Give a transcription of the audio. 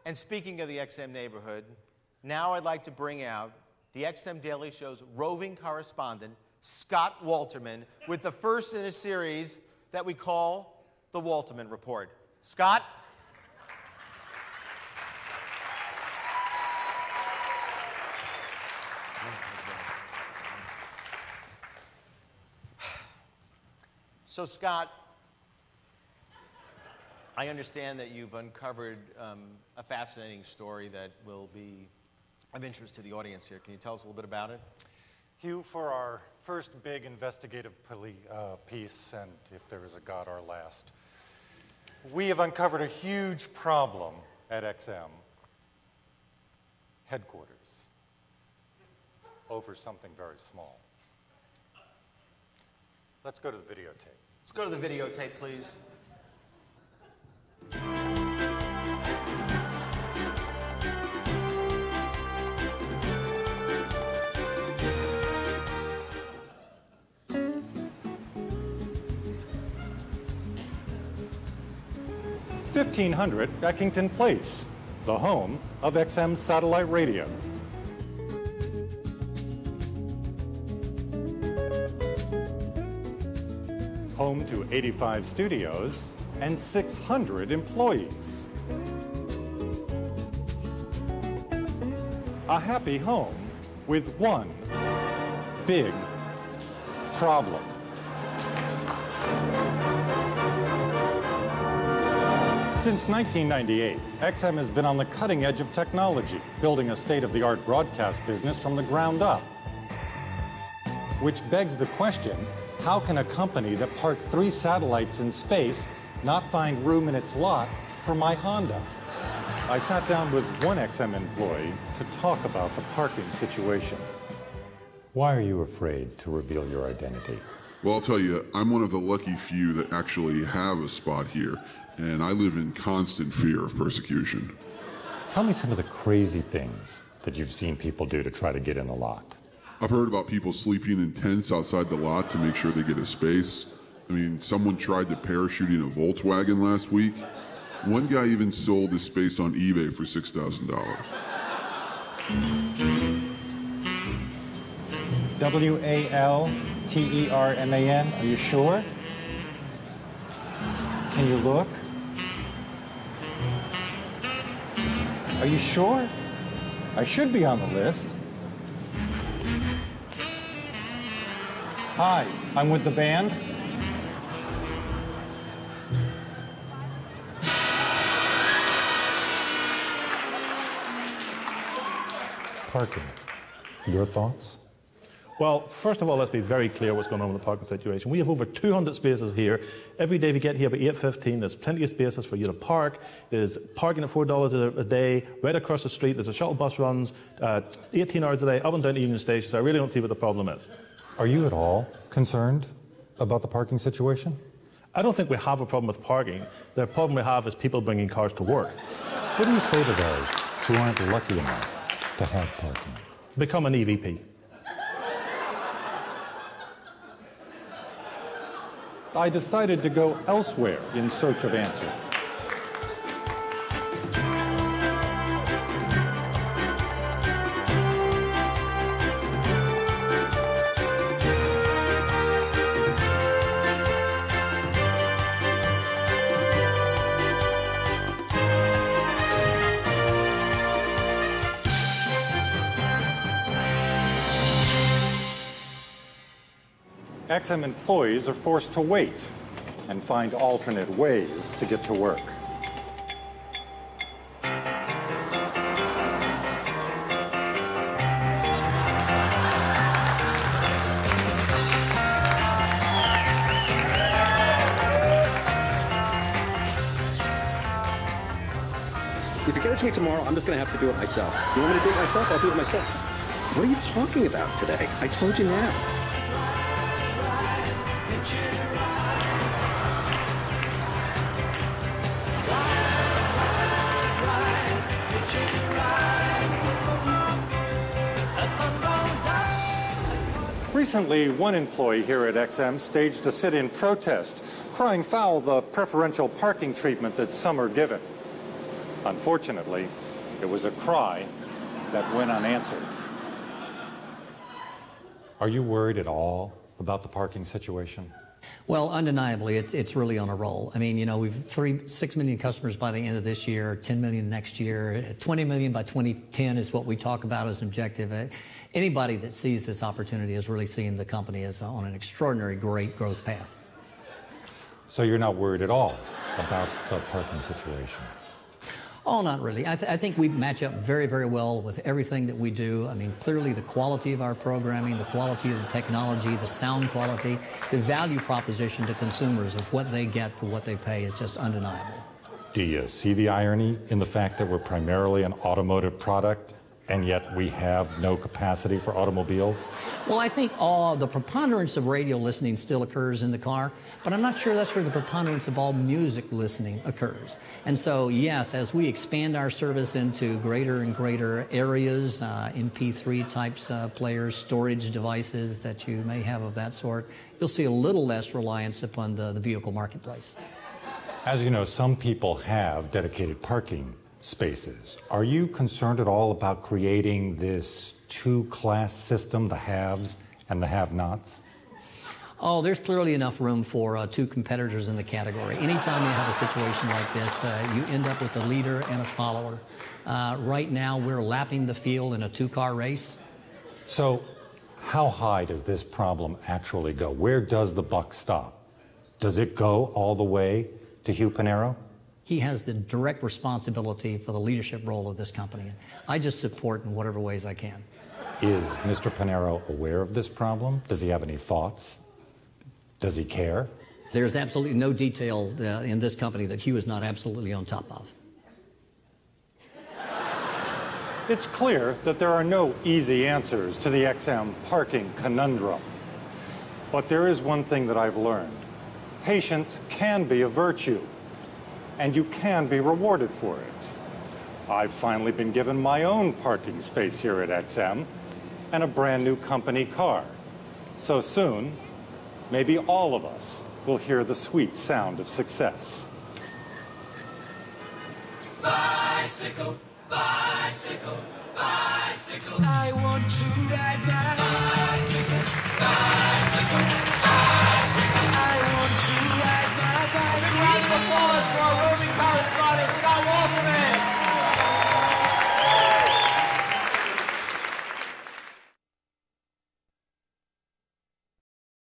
And speaking of the XM neighborhood, now I'd like to bring out the XM Daily Show's roving correspondent, Scott Walterman, with the first in a series that we call the Walterman Report. Scott? So, Scott, I understand that you've uncovered a fascinating story that will be of interest to the audience here. Can you tell us a little bit about it? Hugh, for our first big investigative piece, and if there is a God, our last, we have uncovered a huge problem at XM headquarters over something very small. Let's go to the videotape. Let's go to the videotape, please. $1,500 Beckington Place, the home of XM Satellite Radio. Home to 85 studios and 600 employees. A happy home with one big problem. Since 1998, XM has been on the cutting edge of technology, building a state-of-the-art broadcast business from the ground up. Which begs the question, how can a company that parked 3 satellites in space not find room in its lot for my Honda? I sat down with one XM employee to talk about the parking situation. Why are you afraid to reveal your identity? Well, I'll tell you, I'm one of the lucky few that actually have a spot here, and I live in constant fear of persecution. Tell me some of the crazy things that you've seen people do to try to get in the lot. I've heard about people sleeping in tents outside the lot to make sure they get a space. I mean, someone tried to parachute in a Volkswagen last week. One guy even sold his space on eBay for $6,000. Walterman, are you sure? Can you look? Are you sure? I should be on the list. Hi, I'm with the band. Parking. Your thoughts? Well, first of all, let's be very clear what's going on with the parking situation. We have over 200 spaces here. Every day we get here by 8:15, there's plenty of spaces for you to park. There's parking at $4 a day. Right across the street, there's a shuttle bus runs 18 hours a day up and down to Union Station, so I really don't see what the problem is. Are you at all concerned about the parking situation? I don't think we have a problem with parking. The problem we have is people bringing cars to work. What do you say to those who aren't lucky enough to have parking? Become an EVP. I decided to go elsewhere in search of answers. XM employees are forced to wait and find alternate ways to get to work. If you get it to me tomorrow, I'm just going to have to do it myself. You want me to do it myself? I'll do it myself. What are you talking about today? I told you now. Recently, one employee here at XM staged a sit-in protest, crying foul the preferential parking treatment that some are given. Unfortunately, it was a cry that went unanswered. Are you worried at all about the parking situation? Well, undeniably, it's really on a roll. I mean, you know, we've 6 million customers by the end of this year, 10 million next year, 20 million by 2010 is what we talk about as an objective. Anybody that sees this opportunity is really seeing the company as on an extraordinary great growth path. So you're not worried at all about the parking situation? Oh, not really. I think we match up very, very well with everything that we do. I mean, clearly the quality of our programming, the quality of the technology, the sound quality, the value proposition to consumers of what they get for what they pay is just undeniable. Do you see the irony in the fact that we're primarily an automotive product, and yet we have no capacity for automobiles? Well, I think the preponderance of radio listening still occurs in the car, but I'm not sure that's where the preponderance of all music listening occurs. And so, yes, as we expand our service into greater and greater areas, MP3 types players, storage devices that you may have of that sort, you'll see a little less reliance upon the vehicle marketplace. As you know, some people have dedicated parking spaces. Are you concerned at all about creating this two-class system, the haves and the have-nots? Oh, there's clearly enough room for two competitors in the category. Anytime you have a situation like this, you end up with a leader and a follower. Right now, we're lapping the field in a two-car race. So, how high does this problem actually go? Where does the buck stop? Does it go all the way to Hugh Panero? He has the direct responsibility for the leadership role of this company. I just support in whatever ways I can. Is Mr. Panero aware of this problem? Does he have any thoughts? Does he care? There's absolutely no detail in this company that Hugh is not absolutely on top of. It's clear that there are no easy answers to the XM parking conundrum. But there is one thing that I've learned. Patience can be a virtue, and you can be rewarded for it. I've finally been given my own parking space here at XM and a brand new company car. So soon, maybe all of us will hear the sweet sound of success. Bicycle, bicycle, bicycle. I want to ride my bicycle, bicycle.